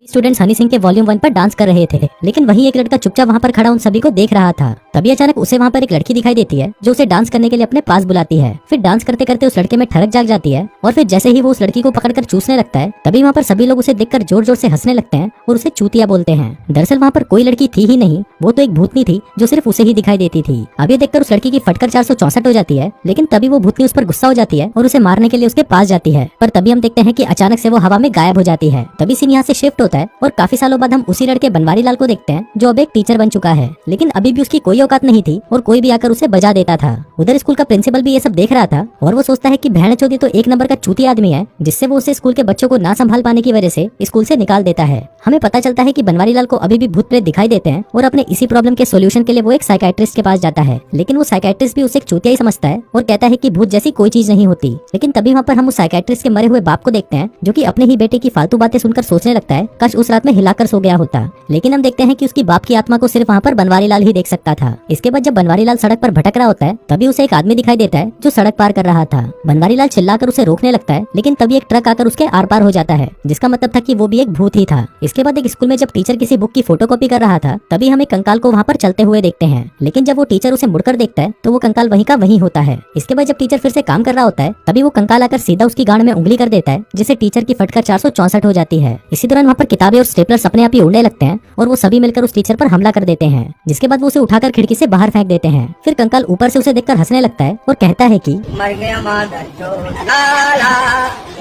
Students Honey Singh के volume 1 पर dance कर रहे थे, लेकिन वहीं एक लड़का चुपचाप वहां पर खड़ा उन सभी को देख रहा था। तभी अचानक उसे वहां पर एक लड़की दिखाई देती है जो उसे डांस करने के लिए अपने पास बुलाती है। फिर डांस करते करते उस लड़के में ठड़क जाग जाती है और फिर जैसे ही वो उस लड़की को पकड़कर चूसने लगता है, तभी वहाँ पर सभी लोग उसे देखकर जोर जोर से हंसने लगते हैं और उसे चूतिया बोलते हैं। दरअसल वहाँ पर कोई लड़की थी ही नहीं, वो तो एक भूतनी थी जो सिर्फ उसे ही दिखाई देती थी। अब ये देखकर उस लड़की की फटकर 464 हो जाती है, लेकिन तभी वो भूतनी उस पर गुस्सा हो जाती है और उसे मारने के लिए उसके पास जाती है। पर तभी हम देखते हैं कि अचानक से वो हवा में गायब हो जाती है। तभी सीन यहाँ से शिफ्ट होता है और काफी सालों बाद हम उसी लड़के बनवारी लाल को देखते हैं जो अब एक टीचर बन चुका है, लेकिन अभी भी उसकी कोई औकात नहीं थी और कोई भी आकर उसे बजा देता था। उधर स्कूल का प्रिंसिपल भी ये सब देख रहा था और वो सोचता है कि बहनचोदी तो एक नंबर का चूतिया आदमी है, जिससे वो उसे स्कूल के बच्चों को ना संभाल पाने की वजह से स्कूल से निकाल देता है। हमें पता चलता है कि बनवारी लाल को अभी भी भूत प्रेत दिखाई देते हैं और अपने इसी प्रॉब्लम के सोल्यूशन के लिए वो एक साइकाइट्रिस्ट के पास जाता है, लेकिन वो साइकाइट्रिस्ट भी उसे एक चूतिया ही समझता है और कहता है कि भूत जैसी कोई चीज नहीं होती। लेकिन तभी वहाँ पर हम उस साइकाइट्रिस्ट के मरे हुए बाप को देखते हैं जो कि अपने ही बेटे की फालतू बातें सुनकर सोचने लगता है काश उस रात में हिलाकर सो गया होता। लेकिन हम देखते हैं कि उसकी बाप की आत्मा को सिर्फ वहाँ पर बनवारी लाल ही देख सकता था। इसके बाद जब बनवारी लाल सड़क पर भटक रहा होता है, तभी उसे एक आदमी दिखाई देता है जो सड़क पार कर रहा था। बनवारी लाल चिल्लाकर उसे रोकने लगता है, लेकिन तभी एक ट्रक आकर उसके आर पार हो जाता है, जिसका मतलब था कि वो भी एक भूत ही था। इसके बाद एक स्कूल में जब टीचर किसी बुक की फोटोकॉपी कर रहा था, तभी हम एक कंकाल को वहाँ पर चलते हुए देखते हैं, लेकिन जब वो टीचर उसे मुड़कर देखता है तो वो कंकाल वहीं का वहीं होता है। इसके बाद जब टीचर फिर से काम कर रहा होता है, तभी वो कंकाल आकर सीधा उसकी गांड में उंगली कर देता है, जिससे टीचर की फटकर 464 हो जाती है। इसी दौरान वहाँ पर किताबें और स्टेपलर्स अपने आप ही उड़ने लगते हैं और वो सभी मिलकर उस टीचर पर हमला कर देते हैं, जिसके बाद वो उसे उठाकर खिड़की से बाहर फेंक देते हैं। फिर कंकाल ऊपर से उसे देखकर हंसने लगता है और कहता है कि मर गया मादर चोद ला ला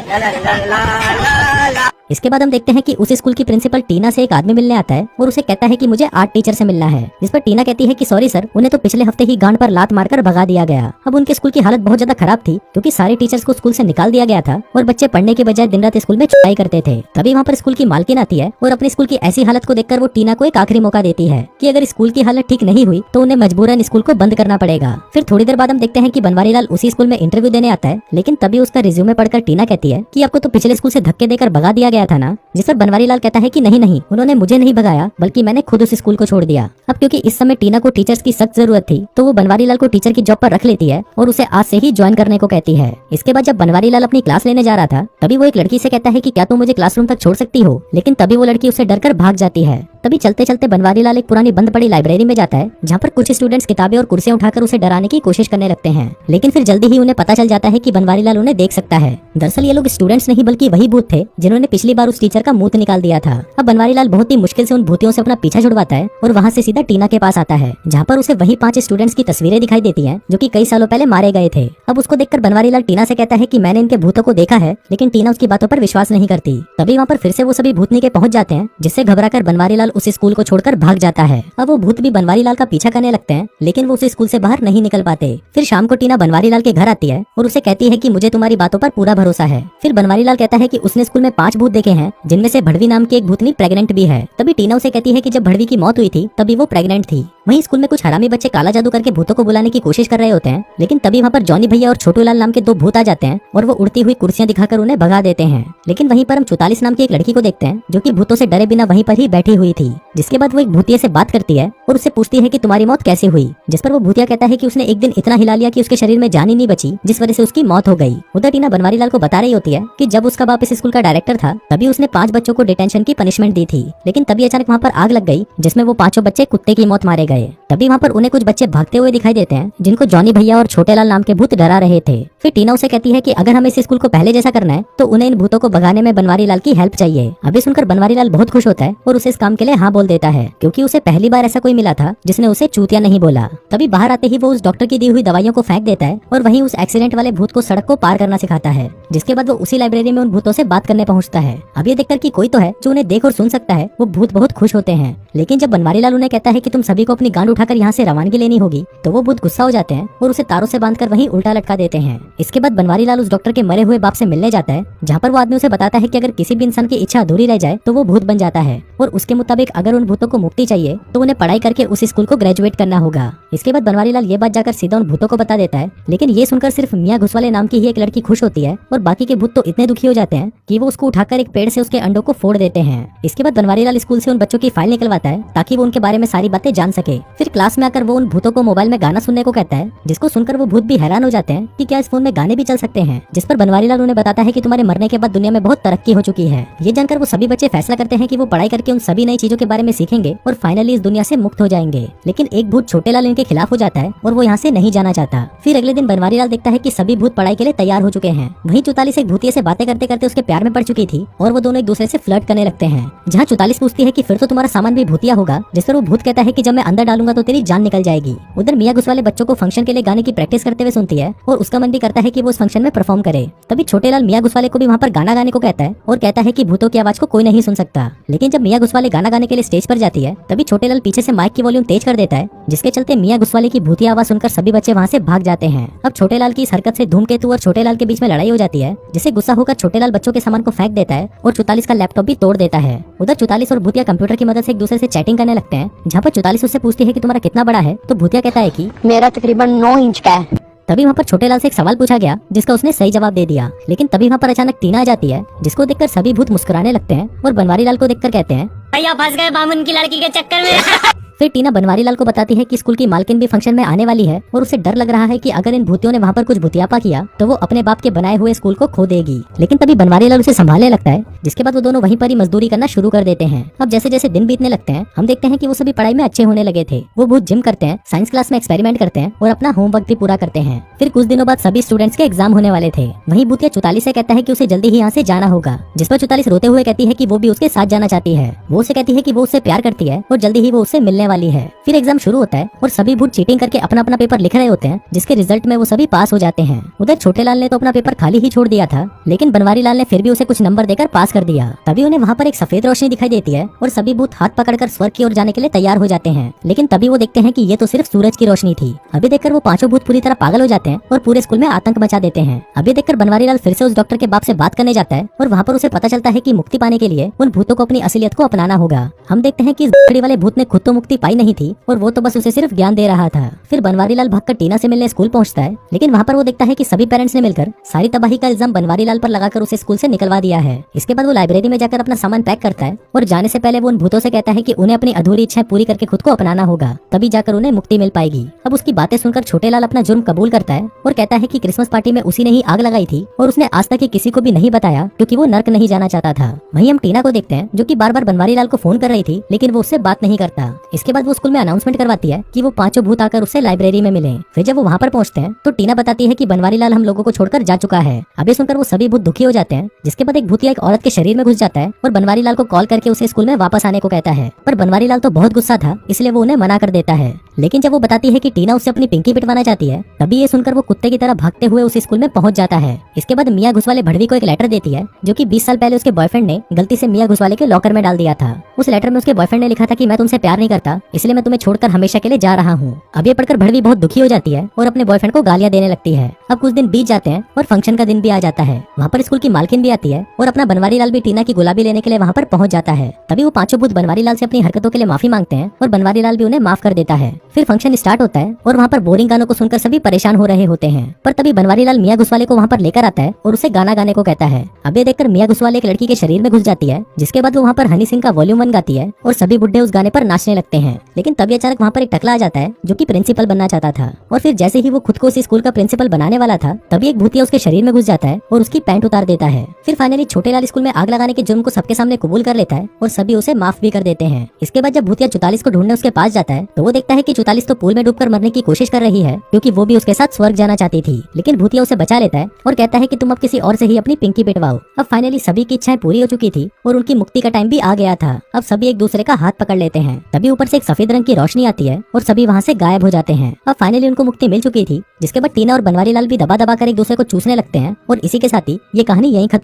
ला ला ला ला ला ला। इसके बाद हम देखते हैं कि उस स्कूल की प्रिंसिपल टीना से एक आदमी मिलने आता है और उसे कहता है कि मुझे आर्ट टीचर से मिलना है, जिस पर टीना कहती है कि सॉरी सर, उन्हें तो पिछले हफ्ते ही गांड पर लात मारकर भगा दिया गया। अब उनके स्कूल की हालत बहुत ज्यादा खराब थी क्योंकि सारे टीचर्स को स्कूल से निकाल दिया गया था और बच्चे पढ़ने के बजाय दिन रात स्कूल में चुटाई करते थे। तभी वहाँ पर स्कूल की मालकिन आती है और अपने स्कूल की ऐसी हालत को देखकर वो टीना को एक आखिरी मौका देती है कि अगर स्कूल की हालत ठीक नहीं हुई तो उन्हें मजबूरन स्कूल को बंद करना पड़ेगा। फिर थोड़ी देर बाद हम देखते हैं कि बनवारी लाल उसी स्कूल में इंटरव्यू देने आता है, लेकिन तभी उसका रिज्यूमे पढ़कर टीना कहती है कि आपको तो पिछले स्कूल से धक्के देकर भगा दिया गया था ना, जिस पर बनवारी लाल कहता है कि नहीं नहीं, उन्होंने मुझे नहीं भगाया बल्कि मैंने खुद उस स्कूल को छोड़ दिया। अब क्योंकि इस समय टीना को टीचर्स की सख्त जरूरत थी, तो वो बनवारी लाल को टीचर की जॉब पर रख लेती है और उसे आज से ही ज्वाइन करने को कहती है। इसके बाद जब बनवारी लाल अपनी क्लास लेने जा रहा था, तभी वो एक लड़की से कहता है कि क्या तुम मुझे क्लासरूम तक छोड़ सकती हो, लेकिन तभी वो लड़की उसे डरकर भाग जाती है। तभी चलते चलते बनवारी लाल एक पुरानी बंद पड़ी लाइब्रेरी में जाता है, जहाँ पर कुछ स्टूडेंट्स किताबें और कुर्सियां उठाकर उसे डराने की कोशिश करने लगते हैं, लेकिन फिर जल्दी ही उन्हें पता चल जाता है कि बनवारी लाल उन्हें देख सकता है। दरअसल ये लोग स्टूडेंट्स नहीं बल्कि वही भूत थे जिन्होंने पिछली बार उस टीचर का मुंह निकाल दिया था। अब बनवारी लाल बहुत ही मुश्किल से उन भूतियों से अपना पीछा छुड़वाता है और वहाँ से सीधा टीना के पास आता है, जहाँ पर उसे वही 5 स्टूडेंट्स की तस्वीरें दिखाई देती हैं जो कि कई सालों पहले मारे गए थे। अब उसको देखकर बनवारी लाल टीना से कहता है कि मैंने इनके भूतों को देखा है, लेकिन टीना उसकी बातों पर विश्वास नहीं करती। तभी वहाँ पर फिर से वो सभी भूतनी के पहुंच जाते हैं, जिससे घबराकर बनवारी लाल उस स्कूल को छोड़कर भाग जाता है। अब वो भूत भी बनवारी लाल का पीछा करने लगते हैं, लेकिन वो उस स्कूल से बाहर नहीं निकल पाते। फिर शाम को टीना बनवारी लाल के घर आती है और उसे कहती है कि मुझे तुम्हारी बातों पर पूरा भरोसा है। फिर बनवारी लाल कहता है कि उसने स्कूल में 5 भूत देखे हैं, जिनमें से भड़वी नाम की एक भूतनी प्रेग्नेंट भी है। तभी टीना उसे कहती है कि जब भड़वी की मौत हुई थी तभी वो प्रेग्नेंट थी। वहीं स्कूल में कुछ हरामी बच्चे काला जादू करके भूतों को बुलाने की कोशिश कर रहे होते हैं, लेकिन तभी वहाँ पर जॉनी भैया और छोटू लाल नाम के 2 भूत आ जाते हैं और वो उड़ती हुई कुर्सियां दिखाकर उन्हें भगा देते हैं। लेकिन वहीं पर हम 44 नाम की एक लड़की को देखते हैं जो कि भूतों से डरे बिना वहीं पर ही बैठी हुई थी। जिसके बाद वो एक भूतिया से बात करती है और उससे पूछती है कि तुम्हारी मौत कैसे हुई, जिस पर वो भूतिया कहता है कि उसने एक दिन इतना हिला लिया कि उसके शरीर में जान ही नहीं बची, जिस वजह से उसकी मौत हो गई। उधर टीना बनवारी लाल को बता रही होती है कि जब उसका बाप इस स्कूल का डायरेक्टर था, तभी उसने 5 बच्चों को डिटेंशन की पनिशमेंट दी थी, लेकिन तभी अचानक वहाँ पर आग लग गई, जिसमें वो 5 बच्चे कुत्ते की मौत मारे गए। तभी वहाँ पर उन्हें कुछ बच्चे भागते हुए दिखाई देते हैं, जिनको जॉनी भैया और छोटे लाल नाम के भूत डरा रहे थे। फिर टीना उसे कहती है कि अगर हमें इस स्कूल को पहले जैसा करना है तो उन्हें इन भूतों को भगाने में बनवारी लाल की हेल्प चाहिए। अभी सुनकर बनवारी लाल बहुत खुश होता है और उसे इस काम के लिए हाँ बोल देता है, क्योंकि उसे पहली बार ऐसा कोई मिला था जिसने उसे चूतिया नहीं बोला। तभी बाहर आते ही वो उस डॉक्टर की दी हुई दवाइयों को फेंक देता है और वहीं उस एक्सीडेंट वाले भूत को सड़क को पार करना सिखाता है, जिसके बाद वो उसी लाइब्रेरी में उन भूतों से बात करने पहुंचता है। अब ये देखकर कि कोई तो है जो उन्हें देख और सुन सकता है, वो भूत बहुत खुश होते हैं। लेकिन जब बनवारी लाल उन्हें कहता है कि तुम सभी को अपनी गांड उठाकर यहाँ से रवानगी लेनी होगी, तो वो भूत गुस्सा हो जाते हैं और उसे तारों से बांधकर वहीं उल्टा लटका देते हैं। इसके बाद बनवारी लाल उस डॉक्टर के मरे हुए बाप से मिलने जाता है, जहाँ पर वो आदमी उसे बताता है कि अगर किसी भी इंसान की इच्छा अधूरी रह जाए तो वो भूत बन जाता है, और उसके मुताबिक अगर उन भूतों को मुक्ति चाहिए तो उन्हें पढ़ाई करके उस स्कूल को ग्रेजुएट करना होगा। इसके बाद बनवारी लाल ये बात जाकर सीधा उन भूतों को बता देता है, लेकिन ये सुनकर सिर्फ मियाँ घुसवाले नाम की ही एक लड़की खुश होती है और बाकी के भूत तो इतने दुखी हो जाते हैं कि वो उसको उठाकर एक पेड़ से उसके अंडों को फोड़ देते हैं। इसके बाद बनवारी लाल स्कूल से उन बच्चों की फाइल निकलवाता है ताकि वो उनके बारे में सारी बातें जान सके। फिर फिर क्लास में आकर वो उन भूतों को मोबाइल में गाना सुनने को कहता है, जिसको सुनकर वो भूत भी हैरान हो जाते हैं कि क्या इस फोन में गाने भी चल सकते हैं। जिस पर बनवारीलाल उन्हें बताता है कि तुम्हारे मरने के बाद दुनिया में बहुत तरक्की हो चुकी है। ये जानकर वो सभी बच्चे फैसला करते हैं कि वो पढ़ाई करके उन सभी नई चीजों के बारे में सीखेंगे और फाइनली इस दुनिया से मुक्त हो जाएंगे। लेकिन एक भूत छोटेलाल इनके खिलाफ हो जाता है और वो यहाँ से नहीं जाना चाहता। फिर अगले दिन बनवारीलाल देखता है कि सभी भूत पढ़ाई के लिए तैयार हो चुके हैं। वहीं 44 एक भूतिया से बातें करते करते उसके प्यार में पड़ चुकी थी और वो दोनों एक दूसरे से फ्लर्ट करने लगते हैं। जहाँ 44 पूछती है कि फिर तो तुम्हारा सामान भी भूतिया होगा, जिस पर वो भूत कहता है कि जब मैं अंदर डालूंगा तो तेरी जान निकल जाएगी। उधर मियाँ घुस वाले बच्चों को फंक्शन के लिए गाने की प्रैक्टिस करते हुए सुनती है और उसका मन भी करता है कि वो उस फंक्शन में परफॉर्म करे। तभी छोटेलाल मियाँ घुस वाले को भी वहाँ पर गाना गाने को कहता है और कहता है कि भूतों की आवाज को कोई नहीं सुन सकता। लेकिन जब मियाँ घुस वाले गाना गाने के लिए स्टेज पर जाती है तभी छोटेलाल पीछे से माइक की वॉल्यूम तेज कर देता है, जिसके चलते मियाँ घुस वाले की भूतिया आवाज सुनकर सभी बच्चे वहाँ से भाग जाते हैं। अब छोटेलाल की इस हरकत से धूमकेतु और छोटेलाल के बीच में लड़ाई हो जाती है, जिससे गुस्सा होकर छोटेलाल बच्चों के सामान को फेंक देता है और 44 का लैपटॉप भी तोड़ देता है। उधर 44 और भूतिया कंप्यूटर की मदद से एक दूसरे से चैटिंग करने लगते हैं, जहाँ पर 44 उससे पूछती है कि तुम्हारा कितना बड़ा है, तो भूतिया कहता है कि मेरा तकरीबन 9 इंच का है। तभी वहाँ पर छोटेलाल से एक सवाल पूछा गया, जिसका उसने सही जवाब दे दिया। लेकिन तभी वहाँ पर अचानक टीना आ जाती है, जिसको देखकर सभी भूत मुस्कुराने लगते हैं और बनवारीलाल को देखकर कहते हैं, भैया फंस गए बामुन की लड़की के चक्कर में। फिर टीना बनवारीलाल को बताती है कि स्कूल की मालकिन भी फंक्शन में आने वाली है और उसे डर लग रहा है कि अगर इन भूतियों ने वहाँ पर कुछ भूतियापा किया तो वो अपने बाप के बनाए हुए स्कूल को खो देगी। लेकिन तभी बनवारीलाल उसे संभालने लगता है, जिसके बाद वो दोनों वहीं पर ही मजदूरी करना शुरू कर देते हैं। अब जैसे जैसे दिन बीतने लगते हैं हम देखते हैं कि वो सभी पढ़ाई में अच्छे होने लगे थे। वो भूत जिम करते हैं, साइंस क्लास में एक्सपेरिमेंट करते हैं और अपना होमवर्क भी पूरा करते हैं। फिर कुछ दिनों बाद सभी स्टूडेंट्स के एग्जाम होने वाले थे। वहीं भूतिया 44 से कहता है कि उसे जल्दी ही यहाँ से जाना होगा, जिस पर 44 रोते हुए कहती है कि वो भी उसके साथ जाना चाहती है। वो उसे कहती है कि वो उससे प्यार करती है और जल्दी ही वो उससे मिलने वाली है। फिर एग्जाम शुरू होता है और सभी भूत चीटिंग करके अपना अपना पेपर लिख रहे होते हैं, जिसके रिजल्ट में वो सभी पास हो जाते हैं। उधर छोटेलाल ने तो अपना पेपर खाली ही छोड़ दिया था, लेकिन बनवारीलाल ने फिर भी उसे कुछ नंबर देकर पास कर दिया। तभी उन्हें वहाँ पर एक सफेद रोशनी दिखाई देती है और सभी भूत हाथ पकड़कर स्वर्ग की ओर जाने के लिए तैयार हो जाते हैं। लेकिन तभी वो देखते हैं कि ये तो सिर्फ सूरज की रोशनी थी। अभी देखकर वो पांचों भूत पूरी तरह पागल हो जाते हैं और पूरे स्कूल में आतंक मचा देते हैं। अभी देखकर बनवारीलाल फिर से उस डॉक्टर के बाप से बात करने जाता है और वहाँ पर उसे पता चलता है कि मुक्ति पाने के लिए उन भूतों को अपनी असलियत को अपनाना होगा। हम देखते हैं कि इस बड़ी वाले भूत ने खुद तो मुक्ति पाई नहीं थी और वो तो बस उसे सिर्फ ज्ञान दे रहा था। फिर बनवारीलाल भागकर टीना से मिलने स्कूल पहुंचता है, लेकिन वहाँ पर वो देखता है कि सभी पेरेंट्स ने मिलकर सारी तबाही का इल्जाम बनवारीलाल पर लगाकर उसे स्कूल से निकलवा दिया है। इसके बाद वो लाइब्रेरी में जाकर अपना सामान पैक करता है और जाने से पहले वो उन भूतों से कहता है कि उन्हें अपनी अधूरी इच्छाएं पूरी करके खुद को अपनाना होगा, तभी जाकर उन्हें मुक्ति मिल पाएगी। अब उसकी बातें सुनकर छोटेलाल अपना जुर्म कबूल करता है और कहता है कि क्रिसमस पार्टी में उसी ने ही आग लगाई थी और उसने आज तक किसी को भी नहीं बताया, क्योंकि वो नर्क नहीं जाना चाहता था। वहीं हम टीना को देखते हैं, जो कि बार बार बनवारीलाल को फोन कर रही थी, लेकिन वो उससे बात नहीं करता। इसके बाद वो स्कूल में अनाउंसमेंट करवाती है कि वो पांचों भूत आकर उससे लाइब्रेरी में मिले। फिर जब वो वहाँ पर पहुंचते हैं तो टीना बताती है कि बनवारीलाल हम लोगों को छोड़कर जा चुका है। अब ये सुनकर वो सभी भूत दुखी हो जाते हैं, जिसके बाद एक भूतिया एक औरत के शरीर में घुस जाता है और बनवारीलाल को कॉल करके उसे स्कूल में वापस आने को कहता है। पर बनवारीलाल तो बहुत गुस्सा था, इसलिए वो उन्हें मना कर देता है। लेकिन जब वो बताती है कि टीना उससे अपनी पिंकी पिटवाना चाहती है, तभी ये सुनकर वो कुत्ते की तरह भागते हुए उस स्कूल में पहुंच जाता है। इसके बाद मियाँ घुसवाले भड़वी को एक लेटर देती है, जो कि 20 साल पहले उसके बॉयफ्रेंड ने गलती से मियाँ घुसवाले के लॉकर में डाल दिया था। उस लेटर में उसके बॉयफ्रेंड ने लिखा था कि मैं तुमसे प्यार नहीं करता, इसलिए मैं तुम्हें छोड़कर हमेशा के लिए जा रहा हूँ। अब ये पढ़कर भड़वी बहुत दुखी हो जाती है और अपने बॉयफ्रेंड को गालियां देने लगती है। अब कुछ दिन बीत जाते हैं और फंक्शन का दिन भी आ जाता है। वहाँ पर स्कूल की मालकिन भी आती है और अपना बनवारीलाल भी टीना की गुलाबी लेने के लिए वहाँ पर पहुंच जाता है। तभी वो पांचों भूत बनवारीलाल से अपनी हरकतों के लिए माफी मांगते हैं और बनवारीलाल भी उन्हें माफ कर देता है। फिर फंक्शन स्टार्ट होता है और वहाँ पर बोरिंग गानों को सुनकर सभी परेशान हो रहे होते हैं। पर तभी बनवारीलाल मियाँ घुसवाले को वहाँ पर लेकर आता है और उसे गाना गाने को कहता है। अब ये देखकर मियाँ घुसवाले एक लड़की के शरीर में घुस जाती है, जिसके बाद वो वहाँ पर हनी सिंह का वॉल्यूम 1 गाती है और सभी बुड्ढे उस गाने पर नाचने लगते हैं। लेकिन तभी अचानक वहाँ पर एक टकला आ जाता है, जो कि प्रिंसिपल बनना चाहता था। और फिर जैसे ही वो खुद को उस स्कूल का प्रिंसिपल बनाने वाला था, तभी एक भूतिया उसके शरीर में घुस जाता है और उसकी पैंट उतार देता है। फिर फाइनली छोटेलाल स्कूल में आग लगाने के जुर्म को सबके सामने कबूल कर लेता है और सभी उसे माफ भी कर देते हैं। इसके बाद जब भूतिया 44 को ढूंढने उसके पास जाता है, तो वो देखता है कि 44 तो पूल में डूबकर मरने की कोशिश कर रही है, क्योंकि वो भी उसके साथ स्वर्ग जाना चाहती थी। लेकिन भूतिया उसे बचा लेता है और कहता है कि तुम अब किसी और से ही अपनी पिंकी पिटवाओ। अब फाइनली सभी की इच्छाएं पूरी हो चुकी थी और उनकी मुक्ति का टाइम भी आ गया था। अब सभी एक दूसरे का हाथ पकड़ लेते हैं। तभी ऊपर से एक सफेद रंग की रोशनी आती है और सभी वहाँ से गायब हो जाते हैं। अब फाइनली उनको मुक्ति मिल चुकी थी, जिसके बाद टीना और बनवारीलाल भी दबा दबा कर एक दूसरे को चूसने लगते हैं और इसी के साथ ही ये कहानी यहीं खत्म